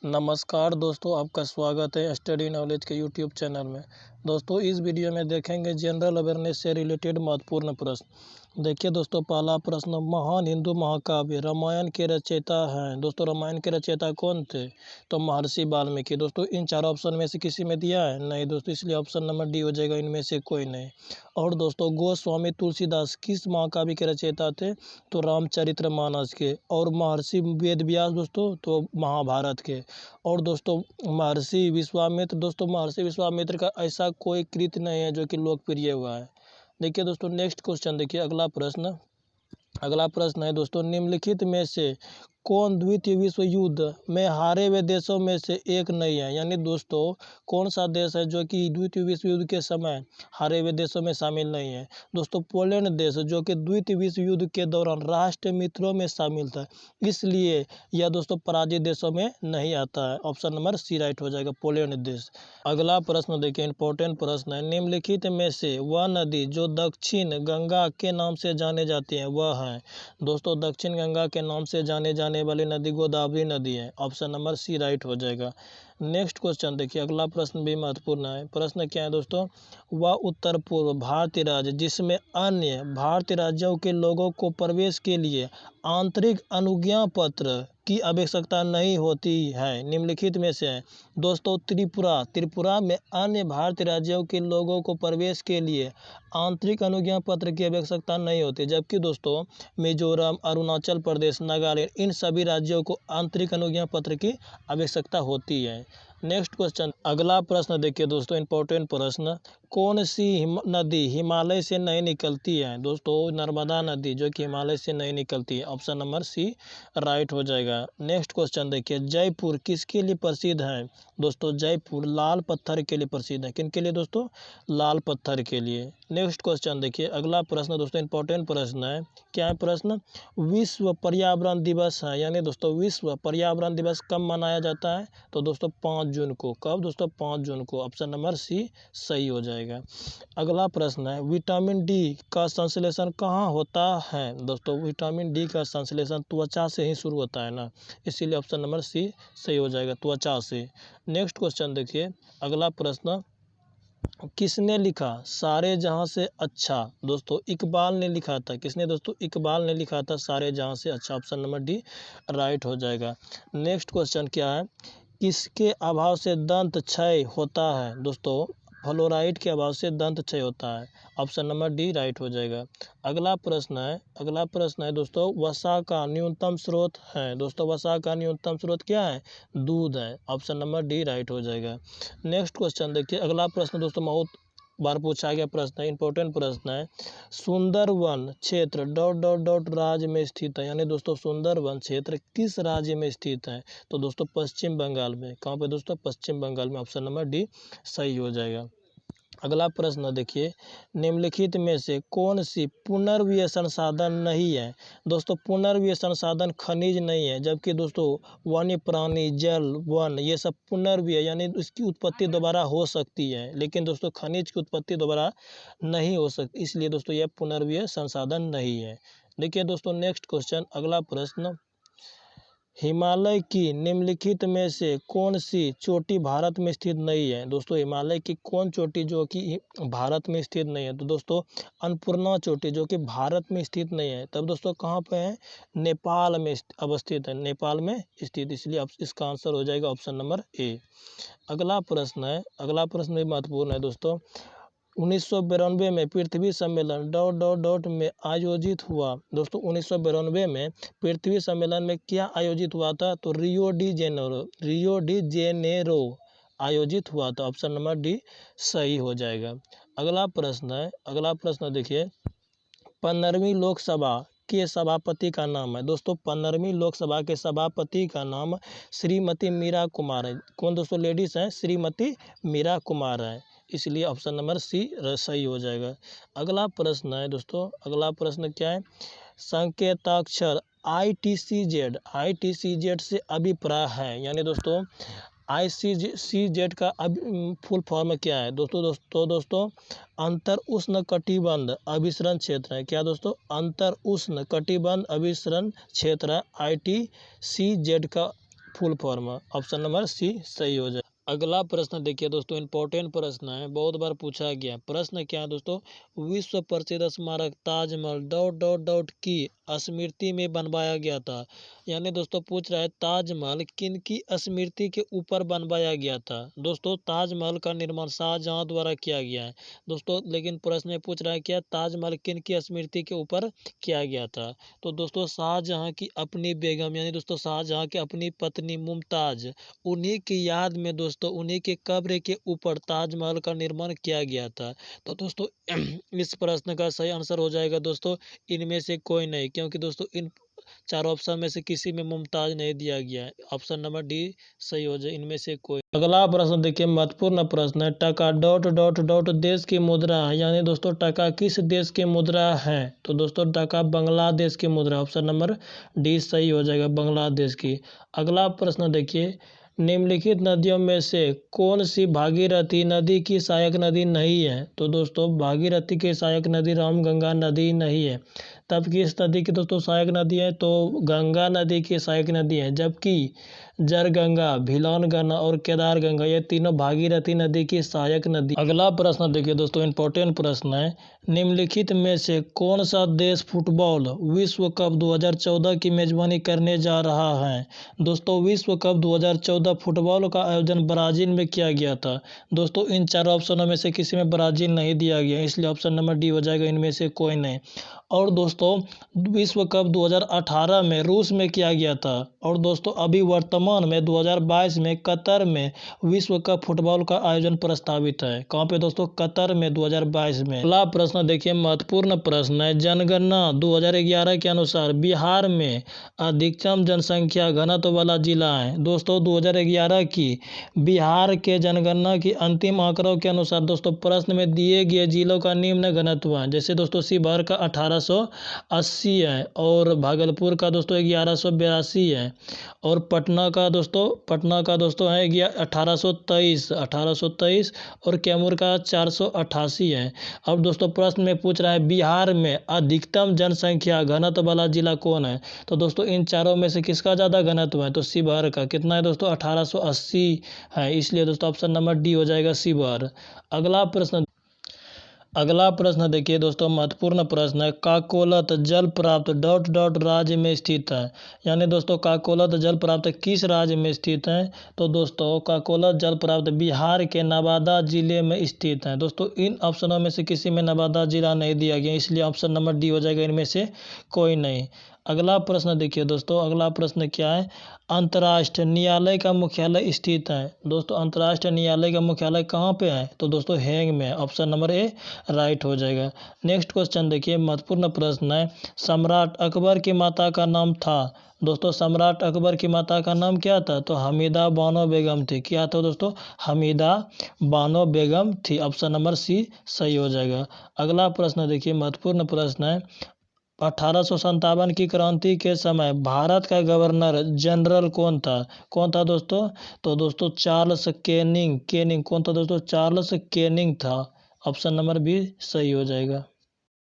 नमस्कार दोस्तों, आपका स्वागत है स्टडी नॉलेज के यूट्यूब चैनल में। दोस्तों, इस वीडियो में देखेंगे जनरल अवेयरनेस से रिलेटेड महत्वपूर्ण प्रश्न। देखिए दोस्तों, पहला प्रश्न, महान हिंदू महाकाव्य रामायण के रचयिता हैं। दोस्तों, रामायण के रचयिता कौन थे? तो महर्षि वाल्मीकि। दोस्तों, इन चारों ऑप्शन में से किसी में दिया है? नहीं दोस्तों, इसलिए ऑप्शन नंबर डी हो जाएगा, इनमें से कोई नहीं। और दोस्तों, गोस्वामी तुलसीदास किस महाकाव्य के रचयिता थे? तो रामचरितमानस के। और महर्षि वेदव्यास दोस्तों, तो महाभारत के। और दोस्तों, महर्षि विश्वामित्र, दोस्तों महर्षि विश्वामित्र का ऐसा कोई कृति नहीं है जो कि लोकप्रिय हुआ है। देखिए दोस्तों, नेक्स्ट क्वेश्चन देखिए, अगला प्रश्न है दोस्तों, निम्नलिखित में से कौन द्वितीय विश्व युद्ध में हारे हुए देशों में से एक नहीं है? यानी दोस्तों, कौन सा देश है जो कि द्वितीय विश्व युद्ध के समय हारे हुए देशों में शामिल नहीं है? दोस्तों, पोलैंड देश, जो कि द्वितीय विश्व युद्ध के दौरान राष्ट्र मित्रों में शामिल था, इसलिए यह दोस्तों पराजित देशों में नहीं आता है। ऑप्शन नंबर सी राइट हो जाएगा, पोलैंड देश। अगला प्रश्न देखिए, इंपॉर्टेंट प्रश्न है, निम्नलिखित में से वह नदी जो दक्षिण गंगा के नाम से जाने जाती है वह है? दोस्तों, दक्षिण गंगा के नाम से जाने जाने वाली नदी गोदावरी नदी है। ऑप्शन नंबर सी राइट हो जाएगा। नेक्स्ट क्वेश्चन देखिए, अगला प्रश्न भी महत्वपूर्ण है। प्रश्न क्या है दोस्तों, वह उत्तर पूर्व भारतीय राज्य जिसमें अन्य भारतीय राज्यों के लोगों को प्रवेश के लिए आंतरिक अनुज्ञा पत्र की आवश्यकता नहीं होती है, निम्नलिखित में से है? दोस्तों, त्रिपुरा में अन्य भारतीय राज्यों के लोगों को प्रवेश के लिए आंतरिक अनुज्ञा पत्र की आवश्यकता नहीं होती, जबकि दोस्तों मिजोरम, अरुणाचल प्रदेश, नागालैंड, इन सभी राज्यों को आंतरिक अनुज्ञा पत्र की आवश्यकता होती है। नेक्स्ट क्वेश्चन, अगला प्रश्न देखिए दोस्तों, इंपॉर्टेंट प्रश्न, कौन सी नदी हिमालय से नहीं निकलती है? दोस्तों, नर्मदा नदी, जो कि हिमालय से नहीं निकलती है। ऑप्शन नंबर सी राइट हो जाएगा। नेक्स्ट क्वेश्चन देखिए, जयपुर किसके लिए प्रसिद्ध है? दोस्तों, जयपुर लाल पत्थर के लिए प्रसिद्ध है। किन के लिए दोस्तों? लाल पत्थर के लिए। नेक्स्ट क्वेश्चन देखिए, अगला प्रश्न दोस्तों इंपॉर्टेंट प्रश्न है। क्या है प्रश्न? विश्व पर्यावरण दिवस है, यानी दोस्तों विश्व पर्यावरण दिवस कब मनाया जाता है? तो दोस्तों 5 जून को। कब दोस्तों? 5 जून को। ऑप्शन नंबर सी सही हो जाएगा। अगला प्रश्न है, विटामिन डी का संश्लेषण कहाँ होता है? दोस्तों, विटामिन डी का संश्लेषण त्वचा से ही शुरू होता है ना, इसीलिए ऑप्शन नंबर सी सही हो जाएगा, त्वचा से। नेक्स्ट क्वेश्चन देखिए, अगला प्रश्न, किसने लिखा सारे जहां से अच्छा? दोस्तों, इकबाल ने लिखा था। किसने दोस्तों? इकबाल ने लिखा था सारे जहां से अच्छा। ऑप्शन नंबर डी राइट हो जाएगा। नेक्स्ट क्वेश्चन क्या है, किसके अभाव से दंत क्षय होता है? दोस्तों, फ्लोराइड के अभाव से दंत क्षय होता है। ऑप्शन नंबर डी राइट हो जाएगा। अगला प्रश्न है दोस्तों, वसा का न्यूनतम स्रोत है? दोस्तों, वसा का न्यूनतम स्रोत क्या है? दूध है। ऑप्शन नंबर डी राइट हो जाएगा। नेक्स्ट क्वेश्चन देखिए, अगला प्रश्न दोस्तों बहुत बार पूछा गया प्रश्न है, इंपॉर्टेंट प्रश्न है, सुंदरवन क्षेत्र डॉट डॉट डॉट राज्य में स्थित है, यानी दोस्तों सुंदरवन क्षेत्र किस राज्य में स्थित है? तो दोस्तों पश्चिम बंगाल में। कहाँ पे दोस्तों? पश्चिम बंगाल में। ऑप्शन नंबर डी सही हो जाएगा। अगला प्रश्न देखिए, निम्नलिखित में से कौन सी पुनर्व्यय संसाधन नहीं है? दोस्तों, पुनर्व्यय संसाधन खनिज नहीं है, जबकि दोस्तों वन्य प्राणी, जल, वन, ये सब पुनर्व्यय यानी इसकी उत्पत्ति दोबारा हो सकती है, लेकिन दोस्तों खनिज की उत्पत्ति दोबारा नहीं हो सकती, इसलिए दोस्तों यह पुनर्व्यय संसाधन नहीं है। देखिए दोस्तों, नेक्स्ट क्वेश्चन, अगला प्रश्न, हिमालय की निम्नलिखित में से कौन सी चोटी भारत में स्थित नहीं है? दोस्तों, हिमालय की कौन चोटी जो कि भारत में स्थित नहीं है? तो दोस्तों अन्नपूर्णा चोटी, जो कि भारत में स्थित नहीं है, तब दोस्तों कहाँ पे है? नेपाल में अवस्थित है, नेपाल में स्थित, इसलिए इसका आंसर हो जाएगा ऑप्शन नंबर ए। अगला प्रश्न भी महत्वपूर्ण है दोस्तों, 1992 में पृथ्वी सम्मेलन डॉट डॉट डॉट में आयोजित हुआ। दोस्तों, 1992 में पृथ्वी सम्मेलन में क्या आयोजित हुआ था? तो रियो डी जेनेरो आयोजित हुआ था। ऑप्शन नंबर डी सही हो जाएगा। अगला प्रश्न देखिए, 15वीं लोकसभा के सभापति का नाम है? दोस्तों, 15वीं लोकसभा के सभापति का नाम श्रीमती मीरा कुमार है। कौन दोस्तों? लेडीज हैं, श्रीमती मीरा कुमार है, इसलिए ऑप्शन नंबर सी सही हो जाएगा। अगला प्रश्न है दोस्तों, अगला प्रश्न क्या है, संकेताक्षर ITCZ से अभिप्राय है, यानी दोस्तों ICCZ का फुल फॉर्म क्या है? दोस्तों अंतर उष्ण कटिबंध अभिसरण क्षेत्र है। क्या दोस्तों? अंतर उष्ण कटिबंध अभिसरण क्षेत्र है, ITCZ का full form. Option number C सही हो जाए। अगला प्रश्न देखिए दोस्तों, इंपॉर्टेंट प्रश्न है, बहुत बार पूछा गया। प्रश्न क्या है दोस्तों, विश्व प्रसिद्ध स्मारक ताजमहल डॉट डॉट डॉट की स्मृति में बनवाया गया था। यानी दोस्तों पूछ रहा है ताजमहल किन की स्मृति के ऊपर बनवाया गया था। दोस्तों ताजमहल का निर्माण शाहजहां द्वारा किया गया है दोस्तों, लेकिन प्रश्न में पूछ रहा है क्या ताजमहल किन की स्मृति के ऊपर किया गया था। तो दोस्तों शाहजहां की अपनी बेगम यानी दोस्तों शाहजहां की अपनी पत्नी मुमताज, उन्हीं की याद में दोस्तों उन्हीं के कब्र के ऊपर ताजमहल का निर्माण किया गया था। तो दोस्तों इस प्रश्न का सही आंसर हो जाएगा दोस्तों इनमें से कोई नहीं, क्योंकि दोस्तों इन चार ऑप्शन में से किसी में मुमताज नहीं दिया गया है। ऑप्शन नंबर डी सही हो जाए, इनमें से कोई। अगला प्रश्न देखिए, महत्वपूर्ण प्रश्न है, टका डॉट डॉट डॉट देश की मुद्रा है। यानी दोस्तों टका किस देश की मुद्रा है। तो दोस्तों टका बांग्लादेश की मुद्रा। ऑप्शन नंबर डी सही हो जाएगा, बांग्लादेश की। अगला प्रश्न देखिए, निम्नलिखित नदियों में से कौन सी भागीरथी नदी की सहायक नदी नहीं है। तो दोस्तों भागीरथी की सहायक नदी रामगंगा नदी नहीं है। तब किस नदी की दोस्तों सहायक नदी है, तो गंगा नदी की सहायक नदी है। जबकि जरगंगा, भिलान गंगा और केदार गंगा ये तीनों भागीरथी नदी की सहायक नदी। अगला प्रश्न देखिए दोस्तों, इंपॉर्टेंट प्रश्न है, निम्नलिखित में से कौन सा देश फुटबॉल विश्व कप 2014 की मेजबानी करने जा रहा है। दोस्तों विश्व कप 2014 फुटबॉल का आयोजन ब्राजील में किया गया था। दोस्तों इन चारों ऑप्शनों में से किसी में ब्राजील नहीं दिया गया, इसलिए ऑप्शन नंबर डी हो जाएगा, इनमें से कोई नहीं। और दोस्तों विश्व कप 2018 में रूस में किया गया था। और दोस्तों अभी वर्तमान में 2022 में कतर में विश्व कप फुटबॉल का आयोजन प्रस्तावित है। कहाँ पे दोस्तों, कतर में 2022 में। अगला प्रश्न देखिए, महत्वपूर्ण प्रश्न है, जनगणना 2011 के अनुसार बिहार में अधिकतम जनसंख्या घनत्व वाला जिला है। दोस्तों 2011 की बिहार के जनगणना की अंतिम आंकड़ों के अनुसार दोस्तों प्रश्न में दिए गए जिलों का निम्न घनत्व है। जैसे दोस्तों शिवहर का 1880 है, और भागलपुर का दोस्तों 1182 है, और पटना का दोस्तों है 1823 और कैमूर का 488 है। अब दोस्तों प्रश्न में पूछ रहा है बिहार में अधिकतम जनसंख्या घनत्व वाला जिला कौन है। तो दोस्तों इन चारों में से किसका ज़्यादा घनत्व है, तो शिवहर का। कितना है दोस्तों, 1880 है, इसलिए दोस्तों ऑप्शन नंबर डी हो जाएगा, शिवहर। अगला प्रश्न देखिए दोस्तों, महत्वपूर्ण प्रश्न है, काकोलत जलप्रपात डॉट डॉट राज्य में स्थित है। यानी दोस्तों काकोलत जलप्रपात किस राज्य में स्थित है। तो दोस्तों काकोलत जलप्रपात बिहार के नवादा जिले में स्थित है। दोस्तों इन ऑप्शनों में से किसी में नवादा जिला नहीं दिया गया, इसलिए ऑप्शन नंबर डी हो जाएगा, इनमें से कोई नहीं। अगला प्रश्न देखिए दोस्तों, अगला प्रश्न क्या है, अंतर्राष्ट्रीय न्यायालय का मुख्यालय स्थित है। दोस्तों अंतर्राष्ट्रीय न्यायालय का मुख्यालय कहाँ पे है, तो दोस्तों हेग में। ऑप्शन नंबर ए राइट हो जाएगा। नेक्स्ट क्वेश्चन देखिए, महत्वपूर्ण प्रश्न है, सम्राट अकबर की माता का नाम था। दोस्तों सम्राट अकबर की माता का नाम क्या था, तो हमीदा बानो बेगम थी। क्या था दोस्तों, हमीदा बानो बेगम थी। ऑप्शन नंबर सी सही हो जाएगा। अगला प्रश्न देखिए, महत्वपूर्ण प्रश्न है, 1857 की क्रांति के समय भारत का गवर्नर जनरल कौन था दोस्तों। तो दोस्तों चार्ल्स केनिंग कौन था दोस्तों, चार्ल्स केनिंग था। ऑप्शन नंबर बी सही हो जाएगा।